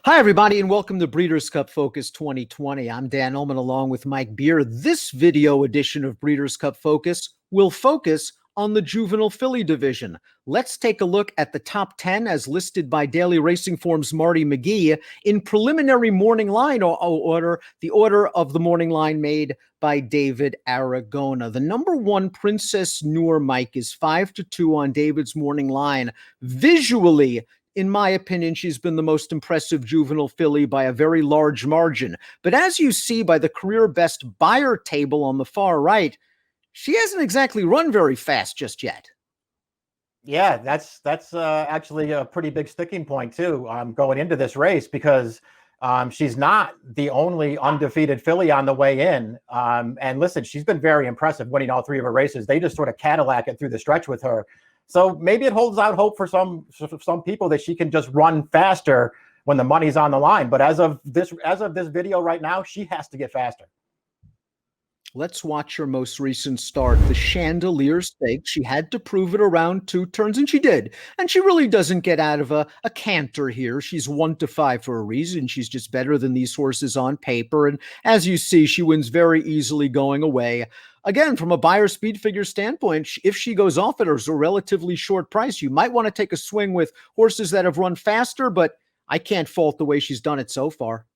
Hi, everybody, and welcome to Breeders Cup Focus 2020. I'm Dan Illman along with Mike Beer. This video edition of Breeders Cup Focus will focus on the Juvenile Filly division. Let's take a look at the top 10 as listed by Daily Racing Form's Marty McGee in preliminary morning line order, the order of the morning line made by David Aragona. The number one Princess Noor, Mike, is 5-2 on David's morning line. Visually, in my opinion, she's been the most impressive juvenile filly by a very large margin. But as you see by the career best buyer table on the far right, she hasn't exactly run very fast just yet. Yeah, that's actually a pretty big sticking point too, going into this race, because she's not the only undefeated filly on the way in. And listen, she's been very impressive, winning all three of her races. They just sort of Cadillac it through the stretch with her. So maybe it holds out hope for some people that she can just run faster when the money's on the line. But as of this video right now, she has to get faster. Let's watch her most recent start, the Chandelier Stakes. She had to prove it around 2 turns, and she did. And she really doesn't get out of a canter here. She's 1-5 for a reason. She's just better than these horses on paper. And as you see, she wins very easily going away. Again, from a buyer speed figure standpoint, if she goes off at a relatively short price, you might want to take a swing with horses that have run faster, but I can't fault the way she's done it so far.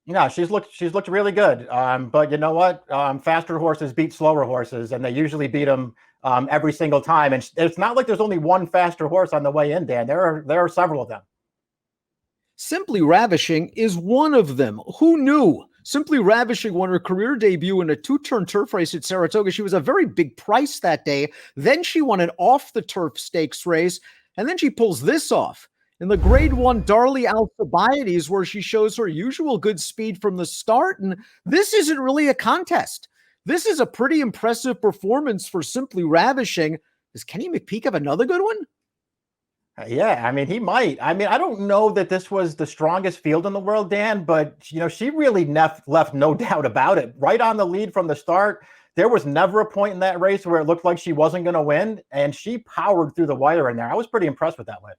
Yeah, she's looked really good. But you know what? Faster horses beat slower horses, and they usually beat them every single time. And it's not like there's only one faster horse on the way in, Dan. There are several of them. Simply Ravishing is one of them. Who knew? Simply Ravishing won her career debut in a 2-turn turf race at Saratoga. She was a very big price that day. Then she won an off-the-turf stakes race, and then she pulls this off in the Grade 1 Darley Alcibiades, where she shows her usual good speed from the start. And this isn't really a contest. This is a pretty impressive performance for Simply Ravishing. Does Kenny McPeak have another good one? Yeah, I mean, he might. I mean, I don't know that this was the strongest field in the world, Dan, but, you know, she really left no doubt about it. Right on the lead from the start. There was never a point in that race where it looked like she wasn't going to win, and she powered through the wire in there. I was pretty impressed with that win.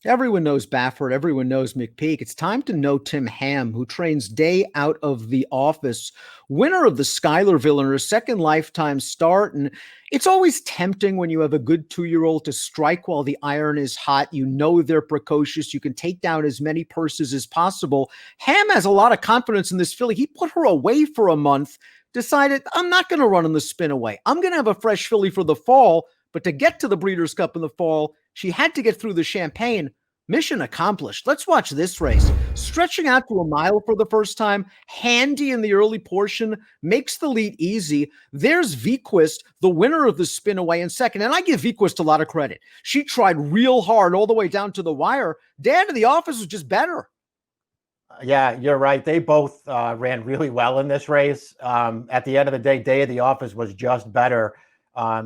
Everyone knows Baffert. Everyone knows McPeak. It's time to know Tim Ham, who trains day out of the office, winner of the Schuylerville in her second lifetime start. And it's always tempting when you have a good 2-year-old to strike while the iron is hot. You know they're precocious. You can take down as many purses as possible. Ham has a lot of confidence in this filly. He put her away for a month, decided, I'm not going to run in the spin away. I'm going to have a fresh filly for the fall. But to get to the Breeders' Cup in the fall, she had to get through the Champagne. Mission accomplished. Let's watch this race. Stretching out to a mile for the first time, handy in the early portion, makes the lead easy. There's Vequist, the winner of the spin away in second. And I give Vequist a lot of credit. She tried real hard all the way down to the wire. Dad in the office was just better. Yeah, you're right. They both ran really well in this race. At the end of the day, Day of the Office was just better.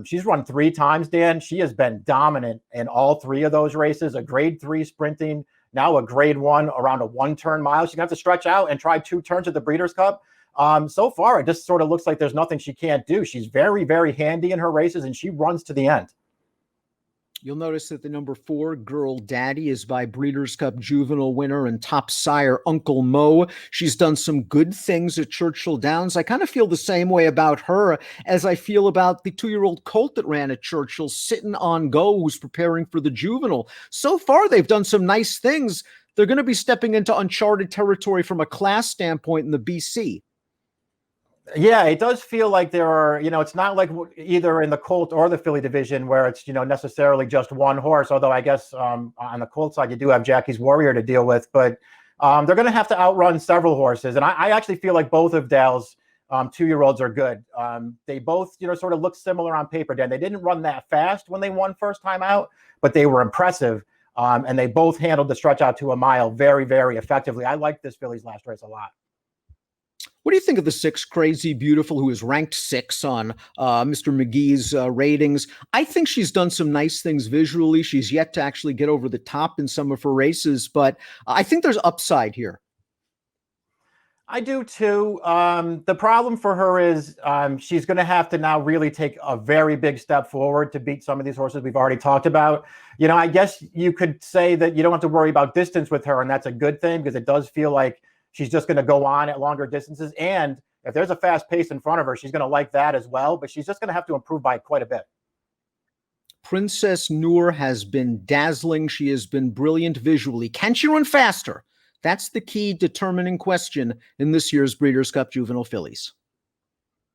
She's run 3 times, Dan. She has been dominant in all 3 of those races, a grade 3 sprinting, now a grade 1 around a 1-turn mile. She's going to have to stretch out and try 2 turns at the Breeders' Cup. So far, it just sort of looks like there's nothing she can't do. She's very, very handy in her races, and she runs to the end. You'll notice that the number 4, Girl Daddy, is by Breeders' Cup Juvenile winner and top sire Uncle Mo. She's done some good things at Churchill Downs. I kind of feel the same way about her as I feel about the 2-year-old colt that ran at Churchill, Sitting on Go, who's preparing for the Juvenile. So far, they've done some nice things. They're going to be stepping into uncharted territory from a class standpoint in the BC. Yeah, it does feel like there are, you know, it's not like either in the Colt or the Philly division where it's, you know, necessarily just one horse. Although I guess on the Colt side, you do have Jackie's Warrior to deal with. But they're going to have to outrun several horses. And I actually feel like both of Dell's 2-year-olds are good. They both, you know, sort of look similar on paper, Dan. They didn't run that fast when they won first time out, but they were impressive. And they both handled the stretch out to a mile very, very effectively. I like this Philly's last race a lot. What do you think of the 6, Crazy Beautiful, who is ranked 6 on Mr. McGee's ratings? I think she's done some nice things visually. She's yet to actually get over the top in some of her races, but I think there's upside here. I do too. The problem for her is she's going to have to now really take a very big step forward to beat some of these horses we've already talked about. You know, I guess you could say that you don't have to worry about distance with her, and that's a good thing because it does feel like she's just going to go on at longer distances. And if there's a fast pace in front of her, she's going to like that as well. But she's just going to have to improve by quite a bit. Princess Noor has been dazzling. She has been brilliant visually. Can she run faster? That's the key determining question in this year's Breeders' Cup Juvenile Fillies.